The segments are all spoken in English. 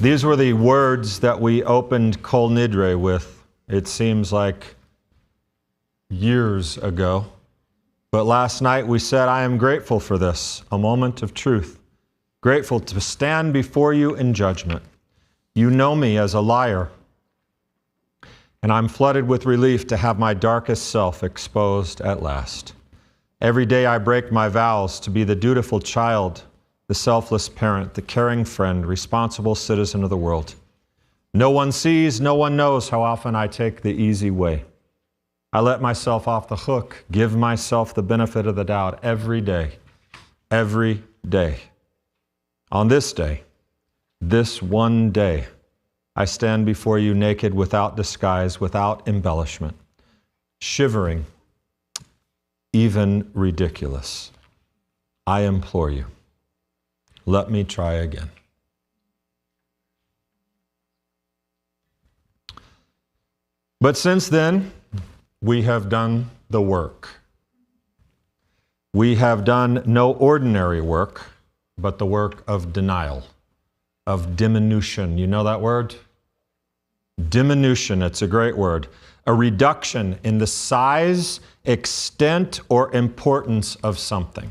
These were the words that we opened Kol Nidre with. It seems like years ago. But last night we said, I am grateful for this, a moment of truth. Grateful to stand before you in judgment. You know me as a liar. And I'm flooded with relief to have my darkest self exposed at last. Every day I break my vows to be the dutiful child, the selfless parent, the caring friend, responsible citizen of the world. No one sees, no one knows how often I take the easy way. I let myself off the hook, give myself the benefit of the doubt every day, every day. On this day, this one day, I stand before you naked, without disguise, without embellishment, shivering, even ridiculous. I implore you, let me try again. But since then, we have done the work. We have done no ordinary work, but the work of denial, of diminution. You know that word? Diminution, it's a great word. A reduction in the size, extent, or importance of something.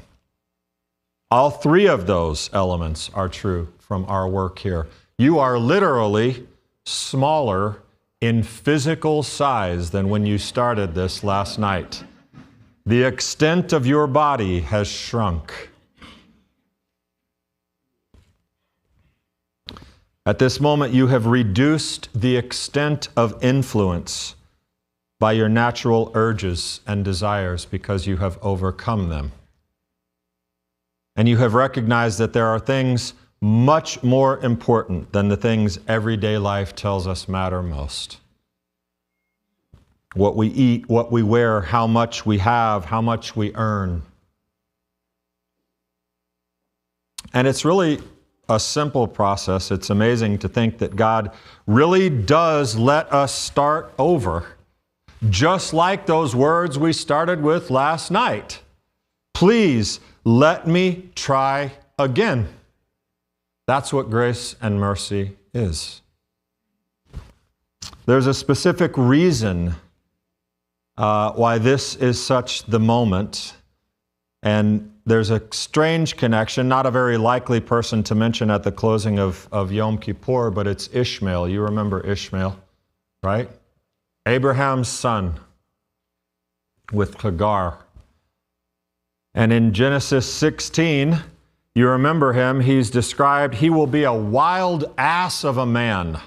All three of those elements are true from our work here. You are literally smaller in physical size than when you started this last night. The extent of your body has shrunk. At this moment, you have reduced the extent of influence by your natural urges and desires because you have overcome them. And you have recognized that there are things much more important than the things everyday life tells us matter most. What we eat, what we wear, how much we have, how much we earn. And it's really a simple process. It's amazing to think that God really does let us start over, just like those words we started with last night. Please let me try again. That's what grace and mercy is. There's a specific reason why this is such the moment, and there's a strange connection, not a very likely person to mention at the closing of Yom Kippur, but it's Ishmael. You remember Ishmael, right? Abraham's son with Hagar. And in Genesis 16, you remember him, he's described, he will be a wild ass of a man.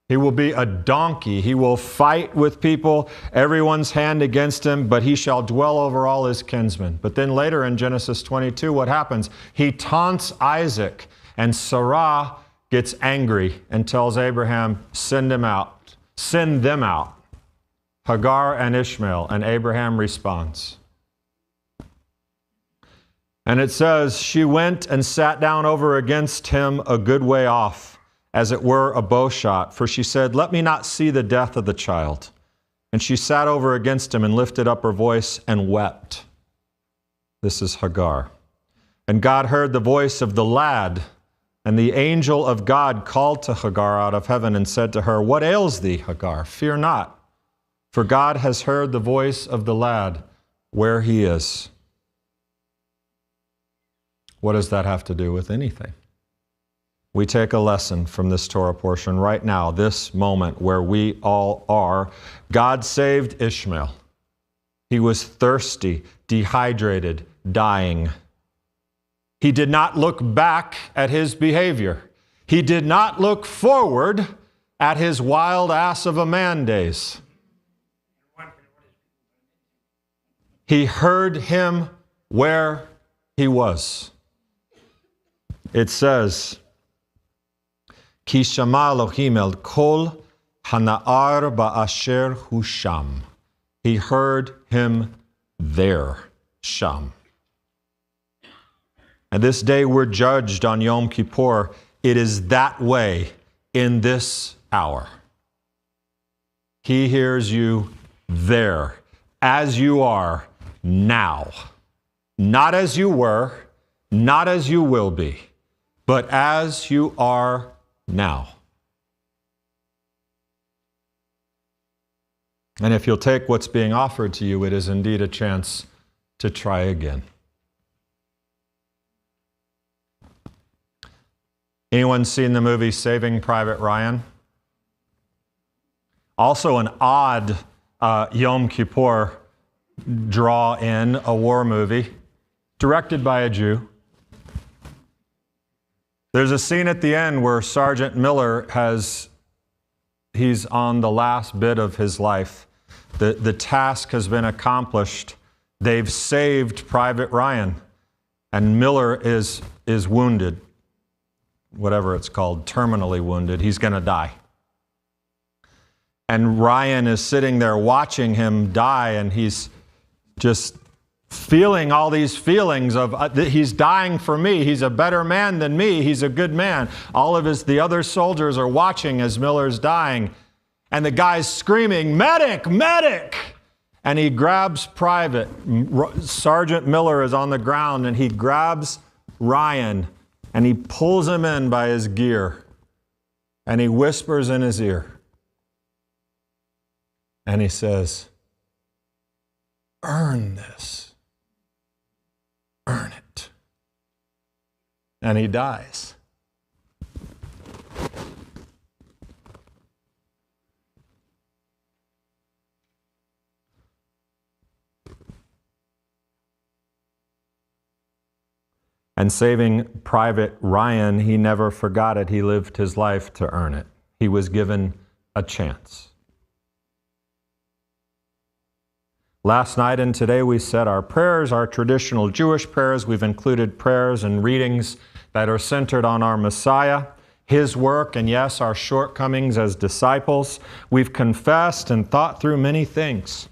He will be a donkey. He will fight with people, everyone's hand against him, but he shall dwell over all his kinsmen. But then later in Genesis 22, what happens? He taunts Isaac, and Sarah gets angry and tells Abraham, send them out. Hagar and Ishmael, and Abraham responds. And it says, she went and sat down over against him a good way off, as it were a bow shot, for she said, let me not see the death of the child. And she sat over against him and lifted up her voice and wept. This is Hagar. And God heard the voice of the lad, and the angel of God called to Hagar out of heaven and said to her, what ails thee, Hagar? Fear not, for God has heard the voice of the lad where he is. What does that have to do with anything? We take a lesson from this Torah portion right now, this moment where we all are. God saved Ishmael. He was thirsty, dehydrated, dying. He did not look back at his behavior. He did not look forward at his wild ass of a man days. He heard him where he was. It says, Ki shama Elohim el kol hana'ar ba'asher hu sham. He heard him there, sham. And this day we're judged on Yom Kippur. It is that way in this hour. He hears you there, as you are now. Not as you were, not as you will be. but as you are now. And if you'll take what's being offered to you, it is indeed a chance to try again. Anyone seen the movie Saving Private Ryan? Also an odd Yom Kippur draw-in, a war movie, directed by a Jew. There's a scene at the end where Sergeant Miller he's on the last bit of his life. The task has been accomplished. They've saved Private Ryan, and Miller is wounded, whatever it's called, terminally wounded. He's going to die. And Ryan is sitting there watching him die, and he's just feeling all these feelings of he's dying for me. He's a better man than me. He's a good man. All of the other soldiers are watching as Miller's dying. And the guy's screaming, "Medic! Medic!" And he grabs Private. Sergeant Miller is on the ground, and he grabs Ryan, and he pulls him in by his gear. And he whispers in his ear. And he says, "Earn this. Earn it." And he dies. And Saving Private Ryan, he never forgot it. He lived his life to earn it. He was given a chance. Last night and today we said our prayers, our traditional Jewish prayers. We've included prayers and readings that are centered on our Messiah, His work, and yes, our shortcomings as disciples. We've confessed and thought through many things.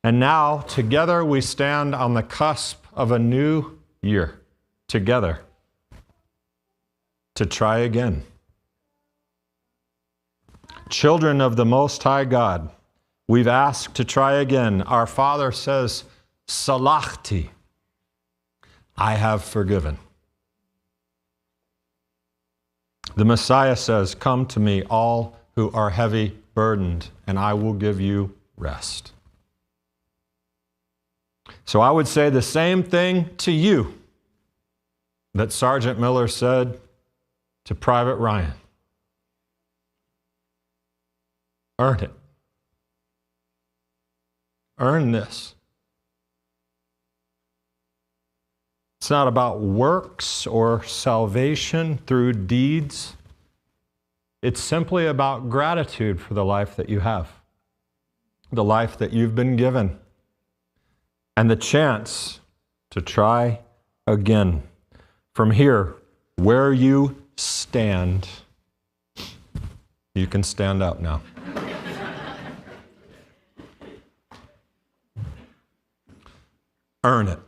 And now, together, we stand on the cusp of a new year, together, to try again. Children of the Most High God, we've asked to try again. Our Father says, "Salachti," I have forgiven. The Messiah says, "Come to me, all who are heavy burdened, and I will give you rest." So I would say the same thing to you that Sergeant Miller said to Private Ryan. Earn it. Earn this. It's not about works or salvation through deeds. It's simply about gratitude for the life that you have, the life that you've been given, and the chance to try again. From here, where you stand, you can stand up now. Earn it.